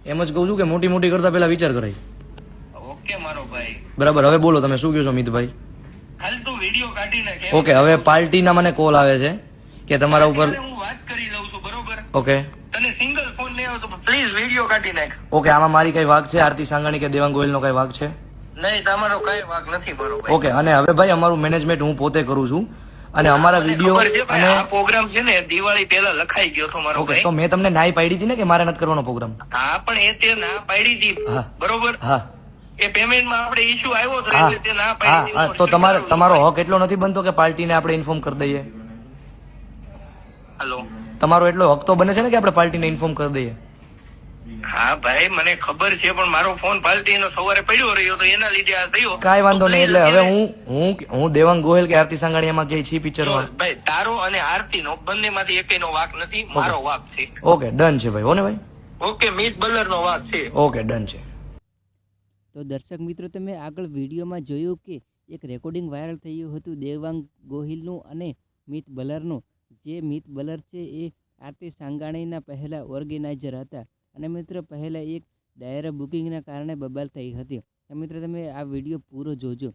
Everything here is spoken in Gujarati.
એમ જ કહું છું કે મોટી મોટી કરતા પહેલા વિચાર કરાય. ઓકે મારો ભાઈ, બરાબર, હવે બોલો તમે શું કહો છો મિતભાઈ? ખાલી તું વિડીયો કાઢી નાખ. ઓકે, હવે પાર્ટીના મને કોલ આવે છે કે તમારા ઉપર. હું વાત કરી લઉં છું, બરોબર? ઓકે તને સિંગલ ફોન નહીં આવતો, પ્લીઝ વિડીયો કાઢી નાખ. ઓકે, આમાં મારી કઈ વાક છે? આરતી સાંગાણી કે દેવાંગ ગોહિલનો કઈ વાક છે? નહીં, તમારો કઈ વાક નથી મારો ભાઈ. ઓકે, અને હવે ભાઈ અમારું મેનેજમેન્ટ હું પોતે કરું છું અને અમારા મને વિડીયો ખબર છે ભાઈ, અને આ પ્રોગ્રામ છે ને દિવાળી પહેલા લખાઈ ગયો હતો મારો ઓકે, ભાઈ. તો મેં તમને નાઈ પાડી હતી ને કે મારે નથી કરવાનો પ્રોગ્રામ? હા, પણ એ તે ના પાડી હતી, હા. બરોબર? હા એ પેમેન્ટમાં આપણે ઇશ્યુ આવ્યો તો હા એટલે તે ના હા પાડી હા, હતી. તો તમારો હક એટલો નથી બનતો કે પાર્ટીને આપણે ઇન્ફોર્મ કરી દઈએ? હેલો. તમારો એટલો હક તો બને છે ને કે આપણે પાર્ટીને ઇન્ફોર્મ કરી દઈએ? હા ભાઈ, મને ખબર છે, પણ મારો ફોન પાર્ટીનો સવારે પડ્યો રહ્યો તો એના લીધે આ થયો. કાંઈ વાંધો નહીં. એટલે હવે હું હું દેવાંગ ગોહિલ કે આરતી સાંગાણી એમાં ક્યાંય છી પિક્ચરમાં? ભાઈ, તારો અને આરતીનો બંનેમાંથી એકેયનો વાક નથી, મારો વાક છે. ઓકે ડન છે ભાઈ. હો ને ભાઈ? ઓકે, મિત બલરનો વાક છે. ઓકે ડન છે. તો દર્શક મિત્રો, તમે આગળ વિડીયોમાં જોયું કે એક રેકોર્ડિંગ વાયરલ થયું હતું દેવાંગ ગોહિલનું અને મિત બલરનું. જે મિત બલર છે એ આરતી સાંગાણીના પહેલા ઓર્ગેનાઇઝર હતા અને મિત્રો પહેલા એક ડાયરા બુકિંગના કારણે બબાલ થઈ હતી. તો મિત્રો તમે આ વિડીયો પૂરો જોજો.